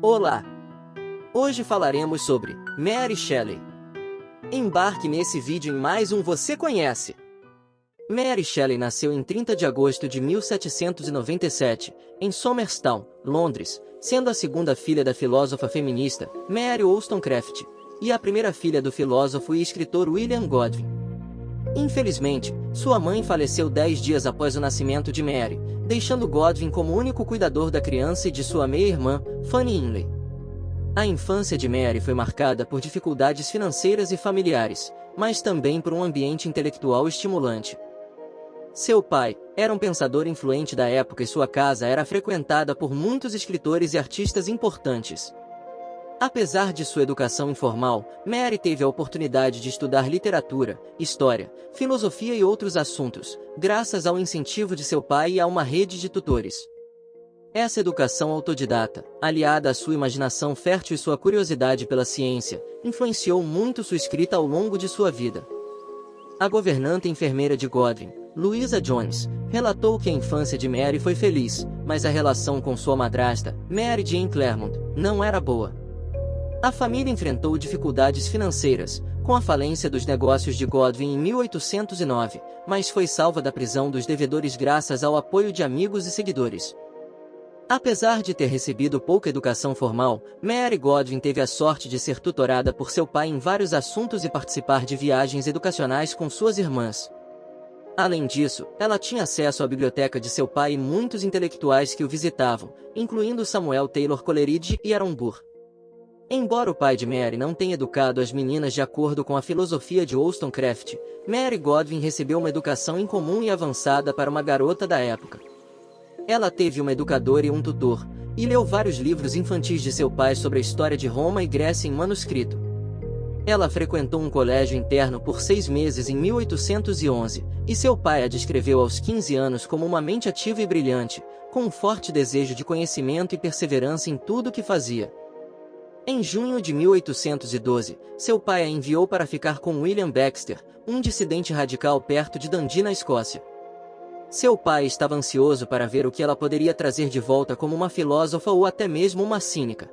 Olá! Hoje falaremos sobre Mary Shelley. Embarque nesse vídeo em mais um Você Conhece. Mary Shelley nasceu em 30 de agosto de 1797, em Somerstown, Londres, sendo a segunda filha da filósofa feminista Mary Wollstonecraft e a primeira filha do filósofo e escritor William Godwin. Infelizmente, sua mãe faleceu 10 dias após o nascimento de Mary, deixando Godwin como único cuidador da criança e de sua meia-irmã, Fanny Inley. A infância de Mary foi marcada por dificuldades financeiras e familiares, mas também por um ambiente intelectual estimulante. Seu pai era um pensador influente da época e sua casa era frequentada por muitos escritores e artistas importantes. Apesar de sua educação informal, Mary teve a oportunidade de estudar literatura, história, filosofia e outros assuntos, graças ao incentivo de seu pai e a uma rede de tutores. Essa educação autodidata, aliada à sua imaginação fértil e sua curiosidade pela ciência, influenciou muito sua escrita ao longo de sua vida. A governanta enfermeira de Godwin, Louisa Jones, relatou que a infância de Mary foi feliz, mas a relação com sua madrasta, Mary Jane Clairmont, não era boa. A família enfrentou dificuldades financeiras, com a falência dos negócios de Godwin em 1809, mas foi salva da prisão dos devedores graças ao apoio de amigos e seguidores. Apesar de ter recebido pouca educação formal, Mary Godwin teve a sorte de ser tutorada por seu pai em vários assuntos e participar de viagens educacionais com suas irmãs. Além disso, ela tinha acesso à biblioteca de seu pai e muitos intelectuais que o visitavam, incluindo Samuel Taylor Coleridge e Aaron Burr. Embora o pai de Mary não tenha educado as meninas de acordo com a filosofia de Wollstonecraft, Mary Godwin recebeu uma educação incomum e avançada para uma garota da época. Ela teve uma educadora e um tutor, e leu vários livros infantis de seu pai sobre a história de Roma e Grécia em manuscrito. Ela frequentou um colégio interno por 6 meses em 1811, e seu pai a descreveu aos 15 anos como uma mente ativa e brilhante, com um forte desejo de conhecimento e perseverança em tudo o que fazia. Em junho de 1812, seu pai a enviou para ficar com William Baxter, um dissidente radical perto de Dundee, na Escócia. Seu pai estava ansioso para ver o que ela poderia trazer de volta como uma filósofa ou até mesmo uma cínica.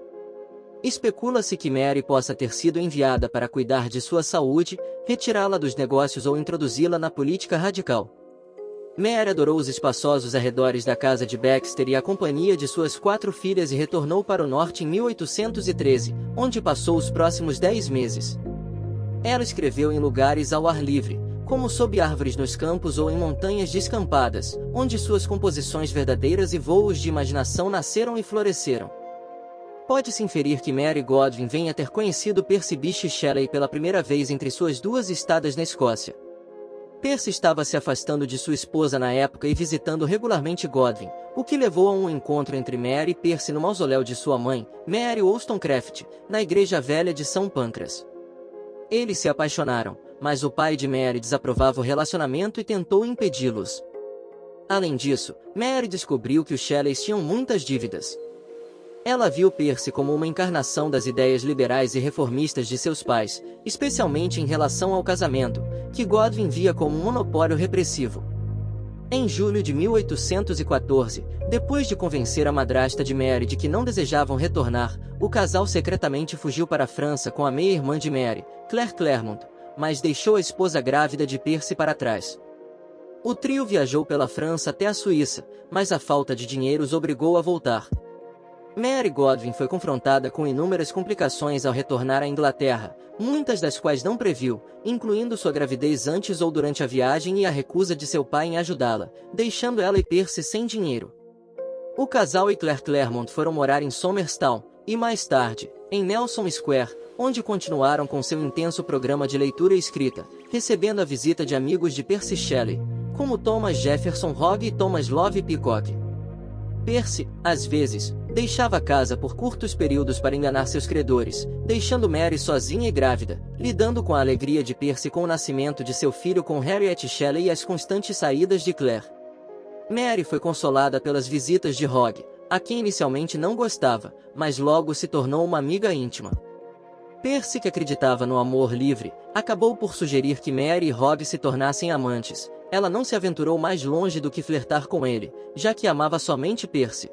Especula-se que Mary possa ter sido enviada para cuidar de sua saúde, retirá-la dos negócios ou introduzi-la na política radical. Mary adorou os espaçosos arredores da casa de Baxter e a companhia de suas 4 filhas e retornou para o norte em 1813, onde passou os próximos 10 meses. Ela escreveu em lugares ao ar livre, como sob árvores nos campos ou em montanhas descampadas, onde suas composições verdadeiras e voos de imaginação nasceram e floresceram. Pode-se inferir que Mary Godwin venha ter conhecido Percy Bysshe Shelley pela primeira vez entre suas 2 estadas na Escócia. Percy estava se afastando de sua esposa na época e visitando regularmente Godwin, o que levou a um encontro entre Mary e Percy no mausoléu de sua mãe, Mary Wollstonecraft, na Igreja Velha de São Pancras. Eles se apaixonaram, mas o pai de Mary desaprovava o relacionamento e tentou impedi-los. Além disso, Mary descobriu que os Shelleys tinham muitas dívidas. Ela viu Percy como uma encarnação das ideias liberais e reformistas de seus pais, especialmente em relação ao casamento, que Godwin via como um monopólio repressivo. Em julho de 1814, depois de convencer a madrasta de Mary de que não desejavam retornar, o casal secretamente fugiu para a França com a meia-irmã de Mary, Claire Clairmont, mas deixou a esposa grávida de Percy para trás. O trio viajou pela França até a Suíça, mas a falta de dinheiro os obrigou a voltar. Mary Godwin foi confrontada com inúmeras complicações ao retornar à Inglaterra, muitas das quais não previu, incluindo sua gravidez antes ou durante a viagem e a recusa de seu pai em ajudá-la, deixando ela e Percy sem dinheiro. O casal e Claire Clairmont foram morar em Somerstown, e mais tarde, em Nelson Square, onde continuaram com seu intenso programa de leitura e escrita, recebendo a visita de amigos de Percy Shelley, como Thomas Jefferson Hogg e Thomas Love Peacock. Percy, às vezes, deixava a casa por curtos períodos para enganar seus credores, deixando Mary sozinha e grávida, lidando com a alegria de Percy com o nascimento de seu filho com Harriet Shelley e as constantes saídas de Claire. Mary foi consolada pelas visitas de Hogg, a quem inicialmente não gostava, mas logo se tornou uma amiga íntima. Percy, que acreditava no amor livre, acabou por sugerir que Mary e Hogg se tornassem amantes. Ela não se aventurou mais longe do que flertar com ele, já que amava somente Percy.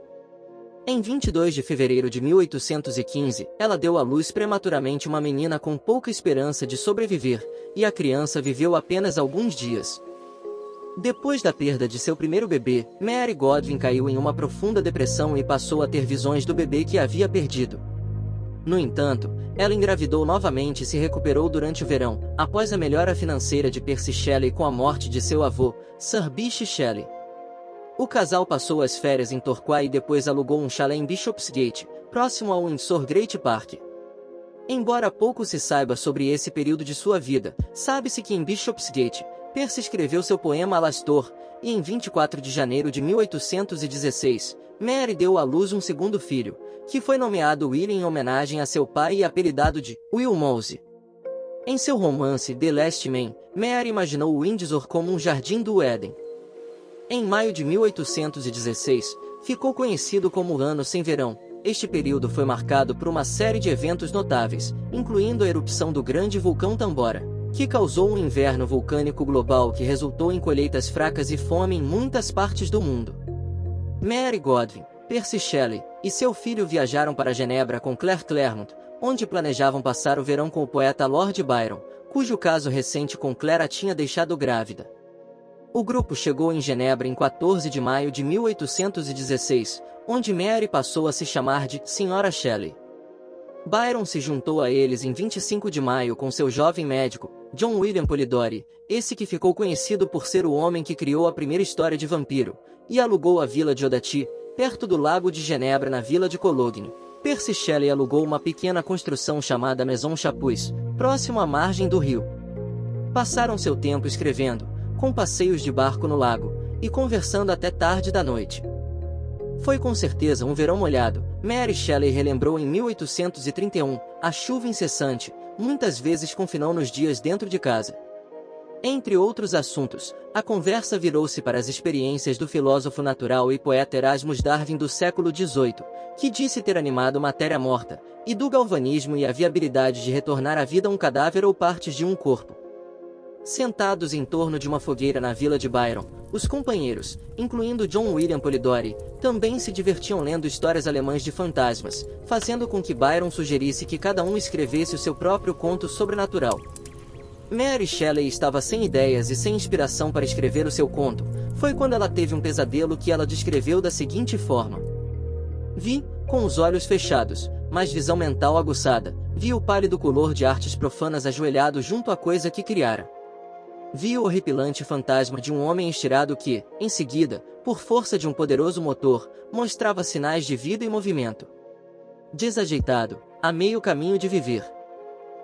Em 22 de fevereiro de 1815, ela deu à luz prematuramente uma menina com pouca esperança de sobreviver, e a criança viveu apenas alguns dias. Depois da perda de seu primeiro bebê, Mary Godwin caiu em uma profunda depressão e passou a ter visões do bebê que havia perdido. No entanto, ela engravidou novamente e se recuperou durante o verão, após a melhora financeira de Percy Shelley com a morte de seu avô, Sir Bysshe Shelley. O casal passou as férias em Torquay e depois alugou um chalé em Bishopsgate, próximo ao Windsor Great Park. Embora pouco se saiba sobre esse período de sua vida, sabe-se que em Bishopsgate, Percy escreveu seu poema Alastor, e em 24 de janeiro de 1816, Mary deu à luz um segundo filho, que foi nomeado William em homenagem a seu pai e apelidado de Will Mosey. Em seu romance The Last Man, Mary imaginou Windsor como um jardim do Éden. Em maio de 1816, ficou conhecido como o Ano Sem Verão. Este período foi marcado por uma série de eventos notáveis, incluindo a erupção do grande vulcão Tambora, que causou um inverno vulcânico global que resultou em colheitas fracas e fome em muitas partes do mundo. Mary Godwin, Percy Shelley e seu filho viajaram para Genebra com Claire Clairmont, onde planejavam passar o verão com o poeta Lord Byron, cujo caso recente com Claire a tinha deixado grávida. O grupo chegou em Genebra em 14 de maio de 1816, onde Mary passou a se chamar de Sra. Shelley. Byron se juntou a eles em 25 de maio com seu jovem médico, John William Polidori, esse que ficou conhecido por ser o homem que criou a primeira história de vampiro, e alugou a vila de Odati, perto do lago de Genebra na vila de Cologne. Percy Shelley alugou uma pequena construção chamada Maison Chapuz, próximo à margem do rio. Passaram seu tempo escrevendo, com passeios de barco no lago, e conversando até tarde da noite. Foi com certeza um verão molhado. Mary Shelley relembrou em 1831, a chuva incessante, muitas vezes confinou nos dias dentro de casa. Entre outros assuntos, a conversa virou-se para as experiências do filósofo natural e poeta Erasmus Darwin do século XVIII, que disse ter animado matéria morta, e do galvanismo e a viabilidade de retornar à vida um cadáver ou partes de um corpo. Sentados em torno de uma fogueira na vila de Byron, os companheiros, incluindo John William Polidori, também se divertiam lendo histórias alemãs de fantasmas, fazendo com que Byron sugerisse que cada um escrevesse o seu próprio conto sobrenatural. Mary Shelley estava sem ideias e sem inspiração para escrever o seu conto. Foi quando ela teve um pesadelo que ela descreveu da seguinte forma: vi, com os olhos fechados, mas visão mental aguçada, vi o pálido color de artes profanas ajoelhado junto à coisa que criara. Vi o horripilante fantasma de um homem estirado que, em seguida, por força de um poderoso motor, mostrava sinais de vida e movimento. Desajeitado, a meio caminho de viver.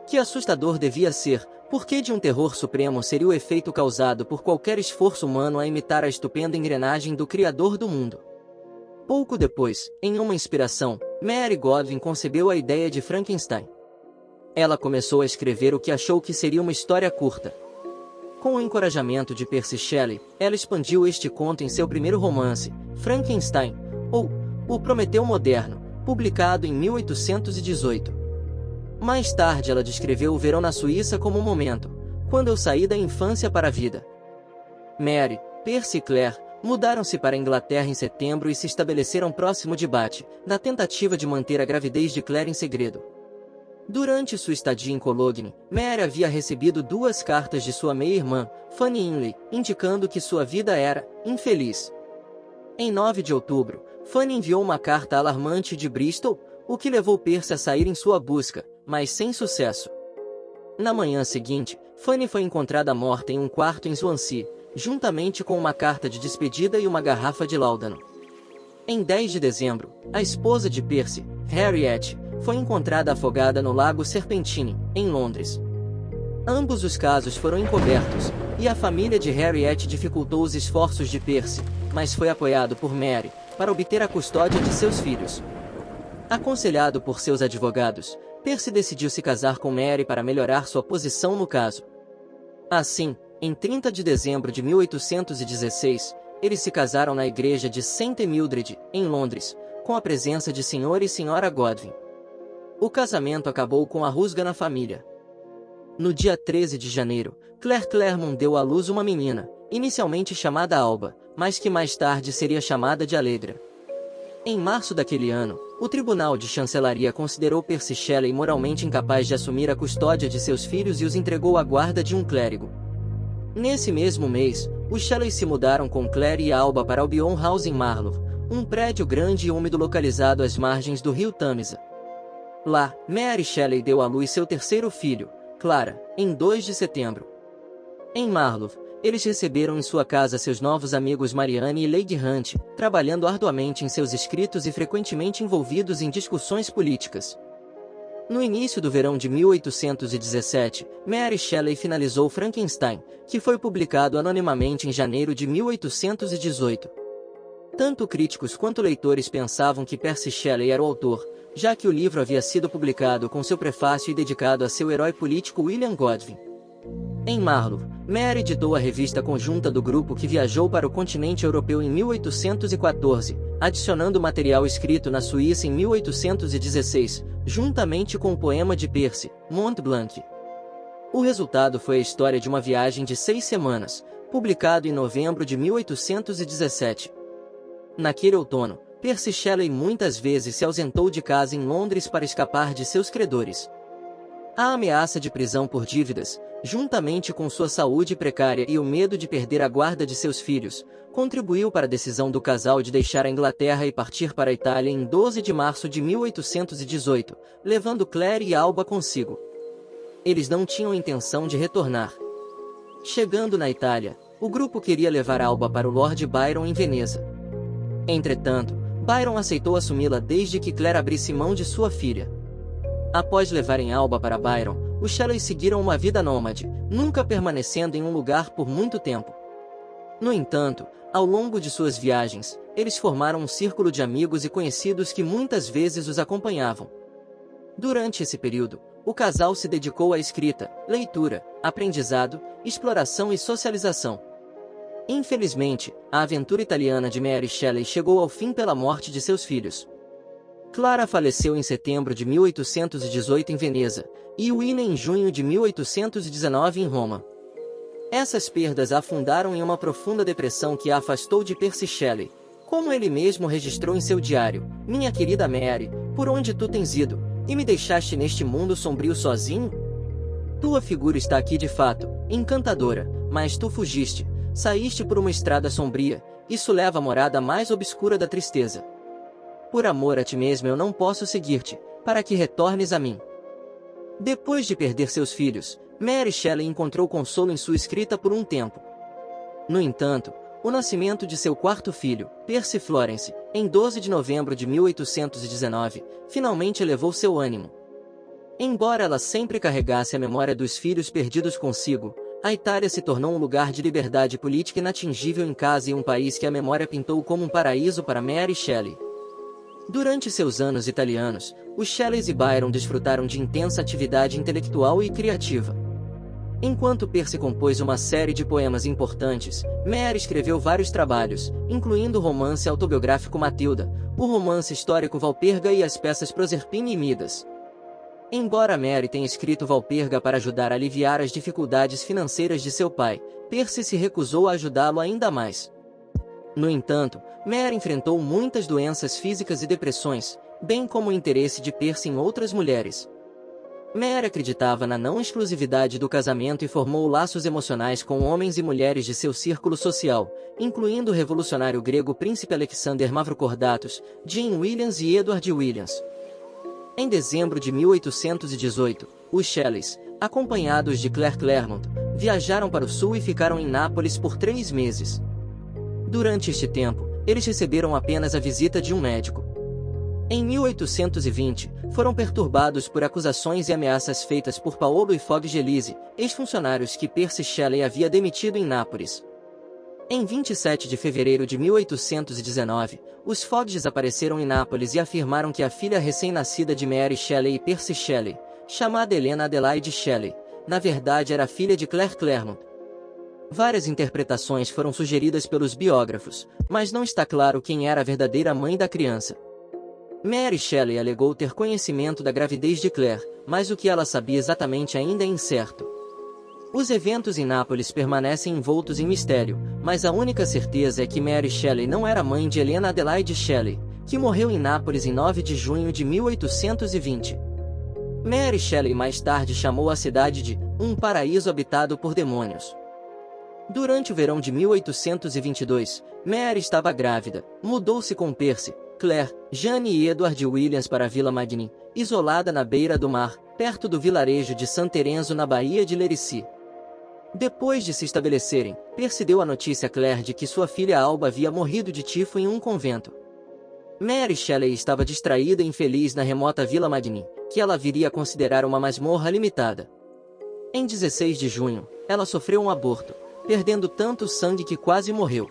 Que assustador devia ser, porque de um terror supremo seria o efeito causado por qualquer esforço humano a imitar a estupenda engrenagem do Criador do mundo. Pouco depois, em uma inspiração, Mary Godwin concebeu a ideia de Frankenstein. Ela começou a escrever o que achou que seria uma história curta. Com o encorajamento de Percy Shelley, ela expandiu este conto em seu primeiro romance, Frankenstein, ou O Prometeu Moderno, publicado em 1818. Mais tarde ela descreveu o verão na Suíça como um momento, quando eu saí da infância para a vida. Mary, Percy e Claire mudaram-se para a Inglaterra em setembro e se estabeleceram próximo de Bath, na tentativa de manter a gravidez de Claire em segredo. Durante sua estadia em Cologne, Mary havia recebido 2 cartas de sua meia-irmã, Fanny Inley, indicando que sua vida era infeliz. Em 9 de outubro, Fanny enviou uma carta alarmante de Bristol, o que levou Percy a sair em sua busca, mas sem sucesso. Na manhã seguinte, Fanny foi encontrada morta em um quarto em Swansea, juntamente com uma carta de despedida e uma garrafa de láudano. Em 10 de dezembro, a esposa de Percy, Harriet, foi encontrada afogada no Lago Serpentine, em Londres. Ambos os casos foram encobertos, e a família de Harriet dificultou os esforços de Percy, mas foi apoiado por Mary, para obter a custódia de seus filhos. Aconselhado por seus advogados, Percy decidiu se casar com Mary para melhorar sua posição no caso. Assim, em 30 de dezembro de 1816, eles se casaram na igreja de St. Mildred, em Londres, com a presença de Sr. e Sra. Godwin. O casamento acabou com a rusga na família. No dia 13 de janeiro, Claire Clairmont deu à luz uma menina, inicialmente chamada Alba, mas que mais tarde seria chamada de Allegra. Em março daquele ano, o Tribunal de Chancelaria considerou Percy Shelley moralmente incapaz de assumir a custódia de seus filhos e os entregou à guarda de um clérigo. Nesse mesmo mês, os Shelley se mudaram com Claire e Alba para Albion House em Marlow, um prédio grande e úmido localizado às margens do rio Tâmisa. Lá, Mary Shelley deu à luz seu terceiro filho, Clara, em 2 de setembro. Em Marlow, eles receberam em sua casa seus novos amigos Marianne e Lady Hunt, trabalhando arduamente em seus escritos e frequentemente envolvidos em discussões políticas. No início do verão de 1817, Mary Shelley finalizou Frankenstein, que foi publicado anonimamente em janeiro de 1818. Tanto críticos quanto leitores pensavam que Percy Shelley era o autor, já que o livro havia sido publicado com seu prefácio e dedicado a seu herói político William Godwin. Em Marlow, Mary editou a revista conjunta do grupo que viajou para o continente europeu em 1814, adicionando material escrito na Suíça em 1816, juntamente com o poema de Percy, Mont Blanc. O resultado foi a história de uma viagem de 6 semanas, publicado em novembro de 1817. Naquele outono, Percy Shelley muitas vezes se ausentou de casa em Londres para escapar de seus credores. A ameaça de prisão por dívidas, juntamente com sua saúde precária e o medo de perder a guarda de seus filhos, contribuiu para a decisão do casal de deixar a Inglaterra e partir para a Itália em 12 de março de 1818, levando Claire e Alba consigo. Eles não tinham intenção de retornar. Chegando na Itália, o grupo queria levar Alba para o Lord Byron em Veneza. Entretanto, Byron aceitou assumi-la desde que Claire abrisse mão de sua filha. Após levarem Alba para Byron, os Shelley seguiram uma vida nômade, nunca permanecendo em um lugar por muito tempo. No entanto, ao longo de suas viagens, eles formaram um círculo de amigos e conhecidos que muitas vezes os acompanhavam. Durante esse período, o casal se dedicou à escrita, leitura, aprendizado, exploração e socialização. Infelizmente, a aventura italiana de Mary Shelley chegou ao fim pela morte de seus filhos. Clara faleceu em setembro de 1818 em Veneza, e William em junho de 1819 em Roma. Essas perdas a afundaram em uma profunda depressão que a afastou de Percy Shelley. Como ele mesmo registrou em seu diário: "Minha querida Mary, por onde tu tens ido, e me deixaste neste mundo sombrio sozinho? Tua figura está aqui de fato, encantadora, mas tu fugiste, saíste por uma estrada sombria, isso leva à morada mais obscura da tristeza. Por amor a ti mesmo eu não posso seguir-te, para que retornes a mim." Depois de perder seus filhos, Mary Shelley encontrou consolo em sua escrita por um tempo. No entanto, o nascimento de seu quarto filho, Percy Florence, em 12 de novembro de 1819, finalmente elevou seu ânimo. Embora ela sempre carregasse a memória dos filhos perdidos consigo, a Itália se tornou um lugar de liberdade política inatingível em casa e um país que a memória pintou como um paraíso para Mary Shelley. Durante seus anos italianos, os Shelleys e Byron desfrutaram de intensa atividade intelectual e criativa. Enquanto Percy compôs uma série de poemas importantes, Mary escreveu vários trabalhos, incluindo o romance autobiográfico Matilda, o romance histórico Valperga e as peças Proserpine e Midas. Embora Mary tenha escrito Valperga para ajudar a aliviar as dificuldades financeiras de seu pai, Percy se recusou a ajudá-lo ainda mais. No entanto, Mary enfrentou muitas doenças físicas e depressões, bem como o interesse de Percy em outras mulheres. Mary acreditava na não exclusividade do casamento e formou laços emocionais com homens e mulheres de seu círculo social, incluindo o revolucionário grego príncipe Alexander Mavrocordatos, Jane Williams e Edward Williams. Em dezembro de 1818, os Shelleys, acompanhados de Claire Claremont, viajaram para o sul e ficaram em Nápoles por 3 meses. Durante este tempo, eles receberam apenas a visita de um médico. Em 1820, foram perturbados por acusações e ameaças feitas por Paolo e Fogg Gelisi, ex-funcionários que Percy Shelley havia demitido em Nápoles. Em 27 de fevereiro de 1819, os Foggs apareceram em Nápoles e afirmaram que a filha recém-nascida de Mary Shelley e Percy Shelley, chamada Helena Adelaide Shelley, na verdade era filha de Claire Claremont. Várias interpretações foram sugeridas pelos biógrafos, mas não está claro quem era a verdadeira mãe da criança. Mary Shelley alegou ter conhecimento da gravidez de Claire, mas o que ela sabia exatamente ainda é incerto. Os eventos em Nápoles permanecem envoltos em mistério, mas a única certeza é que Mary Shelley não era mãe de Helena Adelaide Shelley, que morreu em Nápoles em 9 de junho de 1820. Mary Shelley mais tarde chamou a cidade de um paraíso habitado por demônios. Durante o verão de 1822, Mary estava grávida, mudou-se com Percy, Claire, Jane e Edward Williams para Vila Magni, isolada na beira do mar, perto do vilarejo de San Terenzo na Baía de Lerici. Depois de se estabelecerem, Percy deu a notícia a Claire de que sua filha Alba havia morrido de tifo em um convento. Mary Shelley estava distraída e infeliz na remota Vila Magni, que ela viria a considerar uma masmorra limitada. Em 16 de junho, ela sofreu um aborto, perdendo tanto sangue que quase morreu.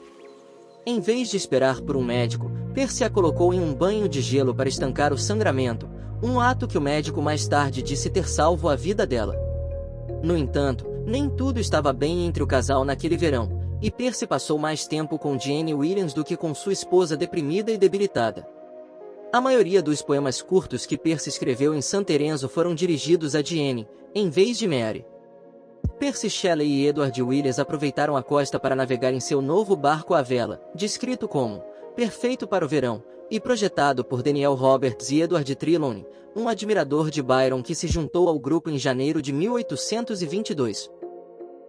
Em vez de esperar por um médico, Percy a colocou em um banho de gelo para estancar o sangramento, um ato que o médico mais tarde disse ter salvo a vida dela. No entanto, nem tudo estava bem entre o casal naquele verão, e Percy passou mais tempo com Jane Williams do que com sua esposa deprimida e debilitada. A maioria dos poemas curtos que Percy escreveu em San Terenzo foram dirigidos a Jane, em vez de Mary. Percy Shelley e Edward Williams aproveitaram a costa para navegar em seu novo barco à vela, descrito como perfeito para o verão, e projetado por Daniel Roberts e Edward Trelawney, um admirador de Byron que se juntou ao grupo em janeiro de 1822.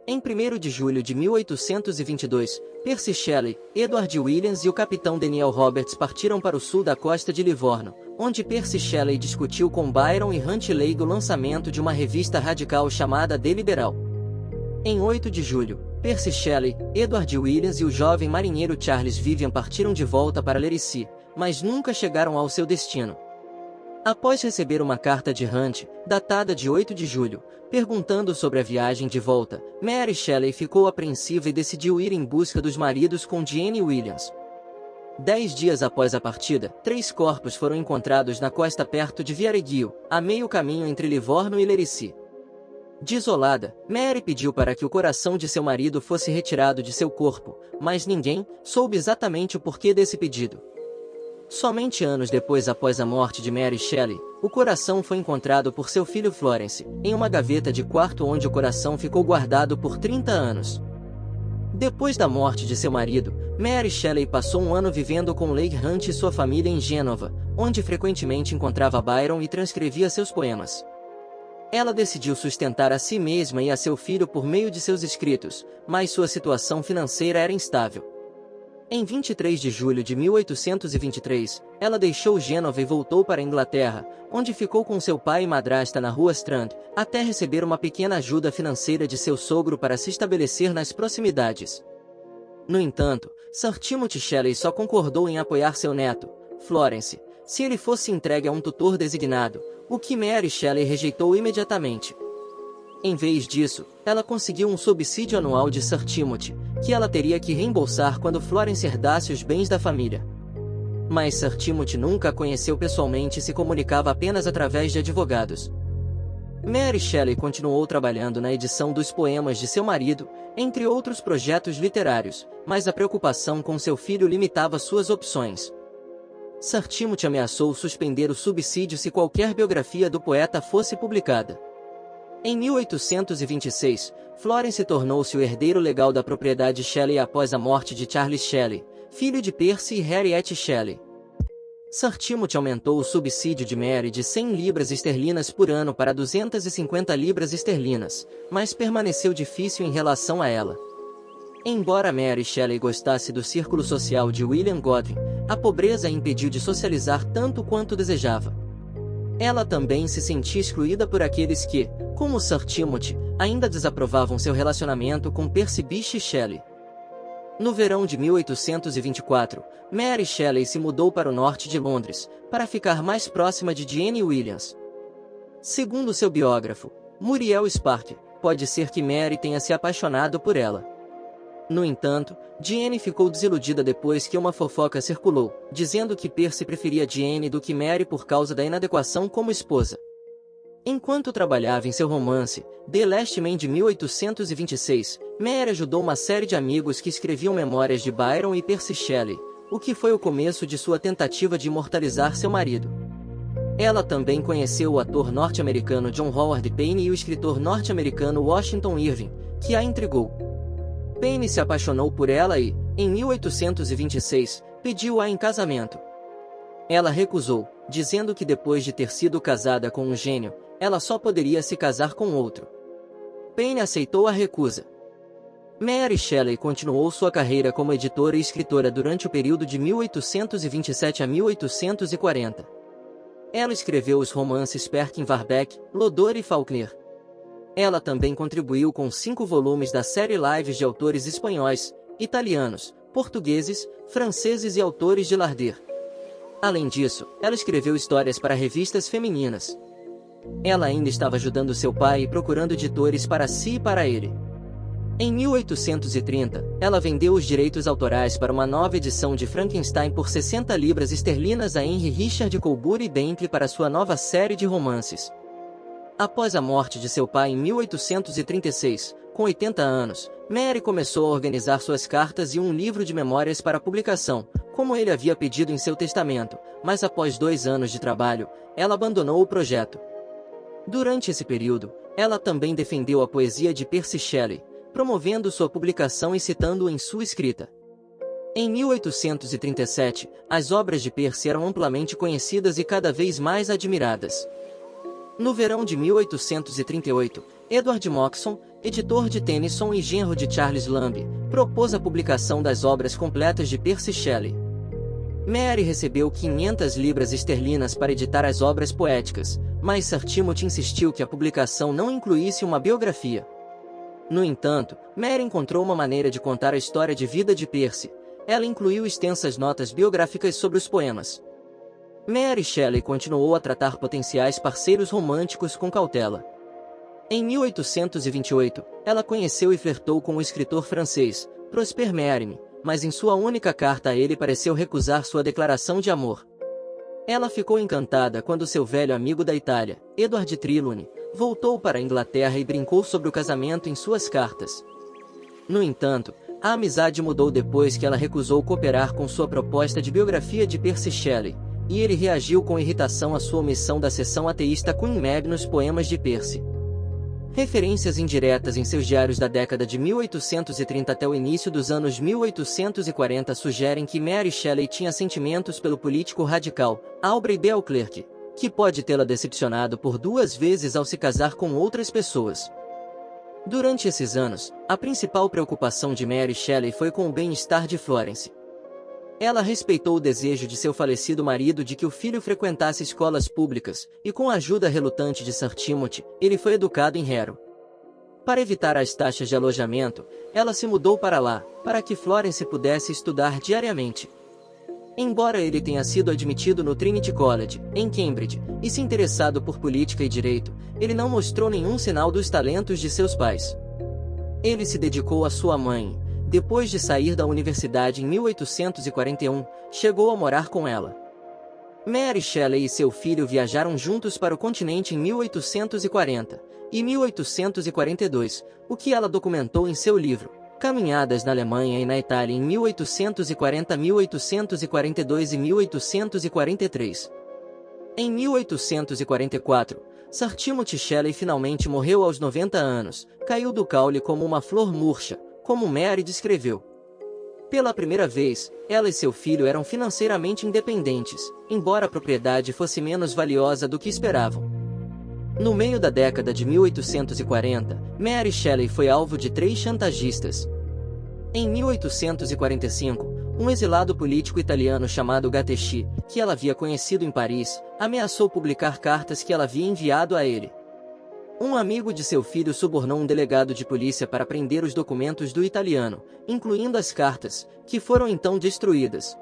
Em 1º de julho de 1822, Percy Shelley, Edward Williams e o capitão Daniel Roberts partiram para o sul da costa de Livorno, onde Percy Shelley discutiu com Byron e Huntly o lançamento de uma revista radical chamada The Liberal. Em 8 de julho, Percy Shelley, Edward Williams e o jovem marinheiro Charles Vivian partiram de volta para Lerici, mas nunca chegaram ao seu destino. Após receber uma carta de Hunt, datada de 8 de julho, perguntando sobre a viagem de volta, Mary Shelley ficou apreensiva e decidiu ir em busca dos maridos com Jane Williams. 10 dias após a partida, 3 corpos foram encontrados na costa perto de Viareggio, a meio caminho entre Livorno e Lerici. Desolada, Mary pediu para que o coração de seu marido fosse retirado de seu corpo, mas ninguém soube exatamente o porquê desse pedido. Somente anos depois após a morte de Mary Shelley, o coração foi encontrado por seu filho Florence, em uma gaveta de quarto onde o coração ficou guardado por 30 anos. Depois da morte de seu marido, Mary Shelley passou um ano vivendo com Leigh Hunt e sua família em Gênova, onde frequentemente encontrava Byron e transcrevia seus poemas. Ela decidiu sustentar a si mesma e a seu filho por meio de seus escritos, mas sua situação financeira era instável. Em 23 de julho de 1823, ela deixou Gênova e voltou para a Inglaterra, onde ficou com seu pai e madrasta na rua Strand, até receber uma pequena ajuda financeira de seu sogro para se estabelecer nas proximidades. No entanto, Sir Timothy Shelley só concordou em apoiar seu neto, Florence, se ele fosse entregue a um tutor designado, o que Mary Shelley rejeitou imediatamente. Em vez disso, ela conseguiu um subsídio anual de Sir Timothy, que ela teria que reembolsar quando Florence herdasse os bens da família. Mas Sir Timothy nunca a conheceu pessoalmente e se comunicava apenas através de advogados. Mary Shelley continuou trabalhando na edição dos poemas de seu marido, entre outros projetos literários, mas a preocupação com seu filho limitava suas opções. Sir Timothy ameaçou suspender o subsídio se qualquer biografia do poeta fosse publicada. Em 1826, Florence tornou-se o herdeiro legal da propriedade Shelley após a morte de Charles Shelley, filho de Percy e Harriet Shelley. Sir Timothy aumentou o subsídio de Mary de 100 libras esterlinas por ano para 250 libras esterlinas, mas permaneceu difícil em relação a ela. Embora Mary Shelley gostasse do círculo social de William Godwin, a pobreza a impediu de socializar tanto quanto desejava. Ela também se sentia excluída por aqueles que, como Sir Timothy, ainda desaprovavam seu relacionamento com Percy Bysshe Shelley. No verão de 1824, Mary Shelley se mudou para o norte de Londres, para ficar mais próxima de Jane Williams. Segundo seu biógrafo, Muriel Spark, pode ser que Mary tenha se apaixonado por ela. No entanto, Jane ficou desiludida depois que uma fofoca circulou, dizendo que Percy preferia Jane do que Mary por causa da inadequação como esposa. Enquanto trabalhava em seu romance, The Last Man de 1826, Mary ajudou uma série de amigos que escreviam memórias de Byron e Percy Shelley, o que foi o começo de sua tentativa de imortalizar seu marido. Ela também conheceu o ator norte-americano John Howard Payne e o escritor norte-americano Washington Irving, que a intrigou. Payne se apaixonou por ela e, em 1826, pediu-a em casamento. Ela recusou, dizendo que depois de ter sido casada com um gênio, ela só poderia se casar com outro. Paine aceitou a recusa. Mary Shelley continuou sua carreira como editora e escritora durante o período de 1827 a 1840. Ela escreveu os romances Perkin Warbeck, Lodore e Faulkner. Ela também contribuiu com 5 volumes da série Lives de autores espanhóis, italianos, portugueses, franceses e autores de Larder. Além disso, ela escreveu histórias para revistas femininas. Ela ainda estava ajudando seu pai e procurando editores para si e para ele. Em 1830, ela vendeu os direitos autorais para uma nova edição de Frankenstein por 60 libras esterlinas a Henry Richard Colburn Bentley para sua nova série de romances. Após a morte de seu pai em 1836, com 80 anos, Mary começou a organizar suas cartas e um livro de memórias para publicação, como ele havia pedido em seu testamento, mas após 2 anos de trabalho, ela abandonou o projeto. Durante esse período, ela também defendeu a poesia de Percy Shelley, promovendo sua publicação e citando-o em sua escrita. Em 1837, as obras de Percy eram amplamente conhecidas e cada vez mais admiradas. No verão de 1838, Edward Moxon, editor de Tennyson e genro de Charles Lamb, propôs a publicação das obras completas de Percy Shelley. Mary recebeu 500 libras esterlinas para editar as obras poéticas, mas Sir Timothy insistiu que a publicação não incluísse uma biografia. No entanto, Mary encontrou uma maneira de contar a história de vida de Percy. Ela incluiu extensas notas biográficas sobre os poemas. Mary Shelley continuou a tratar potenciais parceiros românticos com cautela. Em 1828, ela conheceu e flertou com o escritor francês, Prosper Mérimée, mas em sua única carta a ele pareceu recusar sua declaração de amor. Ela ficou encantada quando seu velho amigo da Itália, Edward Trelawney, voltou para a Inglaterra e brincou sobre o casamento em suas cartas. No entanto, a amizade mudou depois que ela recusou cooperar com sua proposta de biografia de Percy Shelley, e ele reagiu com irritação à sua omissão da seção ateísta Queen Mab nos poemas de Percy. Referências indiretas em seus diários da década de 1830 até o início dos anos 1840 sugerem que Mary Shelley tinha sentimentos pelo político radical, Aubrey Beauclerk, que pode tê-la decepcionado por 2 vezes ao se casar com outras pessoas. Durante esses anos, a principal preocupação de Mary Shelley foi com o bem-estar de Florence. Ela respeitou o desejo de seu falecido marido de que o filho frequentasse escolas públicas, e com a ajuda relutante de Sir Timothy, ele foi educado em Harrow. Para evitar as taxas de alojamento, ela se mudou para lá, para que Florence pudesse estudar diariamente. Embora ele tenha sido admitido no Trinity College, em Cambridge, e se interessado por política e direito, ele não mostrou nenhum sinal dos talentos de seus pais. Ele se dedicou à sua mãe. Depois de sair da universidade em 1841, chegou a morar com ela. Mary Shelley e seu filho viajaram juntos para o continente em 1840 e 1842, o que ela documentou em seu livro, Caminhadas na Alemanha e na Itália em 1840, 1842 e 1843. Em 1844, Sir Timothy Shelley finalmente morreu aos 90 anos, caiu do caule como uma flor murcha, como Mary descreveu. Pela primeira vez, ela e seu filho eram financeiramente independentes, embora a propriedade fosse menos valiosa do que esperavam. No meio da década de 1840, Mary Shelley foi alvo de 3 chantagistas. Em 1845, um exilado político italiano chamado Gatteschi, que ela havia conhecido em Paris, ameaçou publicar cartas que ela havia enviado a ele. Um amigo de seu filho subornou um delegado de polícia para prender os documentos do italiano, incluindo as cartas, que foram então destruídas.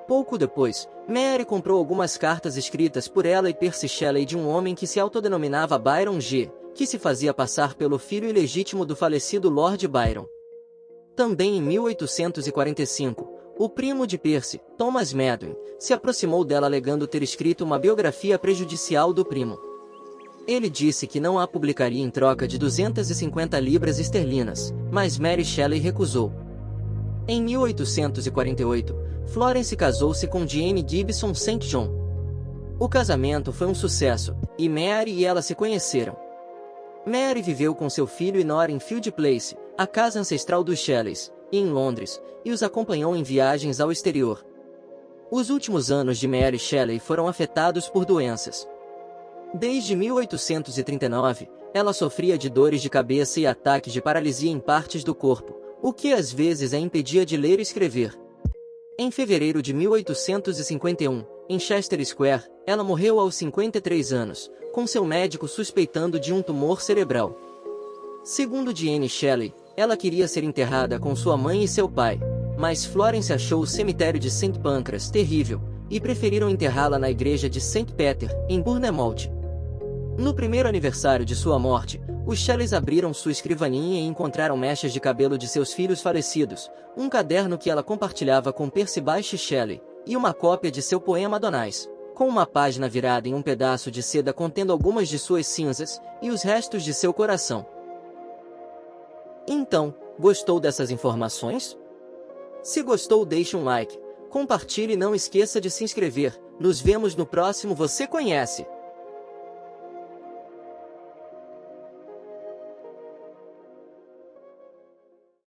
Pouco depois, Mary comprou algumas cartas escritas por ela e Percy Shelley de um homem que se autodenominava Byron G., que se fazia passar pelo filho ilegítimo do falecido Lord Byron. Também em 1845, o primo de Percy, Thomas Medwin, se aproximou dela alegando ter escrito uma biografia prejudicial do primo. Ele disse que não a publicaria em troca de 250 libras esterlinas, mas Mary Shelley recusou. Em 1848, Florence casou-se com Jane Gibson St. John. O casamento foi um sucesso, e Mary e ela se conheceram. Mary viveu com seu filho e nora em Field Place, a casa ancestral dos Shelleys, em Londres, e os acompanhou em viagens ao exterior. Os últimos anos de Mary Shelley foram afetados por doenças. Desde 1839, ela sofria de dores de cabeça e ataques de paralisia em partes do corpo, o que às vezes a impedia de ler e escrever. Em fevereiro de 1851, em Chester Square, ela morreu aos 53 anos, com seu médico suspeitando de um tumor cerebral. Segundo Diane Shelley, ela queria ser enterrada com sua mãe e seu pai, mas Florence achou o cemitério de St. Pancras terrível, e preferiram enterrá-la na igreja de St. Peter, em Bournemouth. No primeiro aniversário de sua morte, os Shelleys abriram sua escrivaninha e encontraram mechas de cabelo de seus filhos falecidos, um caderno que ela compartilhava com Percy Bysshe Shelley, e uma cópia de seu poema Adonais, com uma página virada em um pedaço de seda contendo algumas de suas cinzas, e os restos de seu coração. Então, gostou dessas informações? Se gostou, deixe um like, compartilhe e não esqueça de se inscrever. Nos vemos no próximo Você Conhece!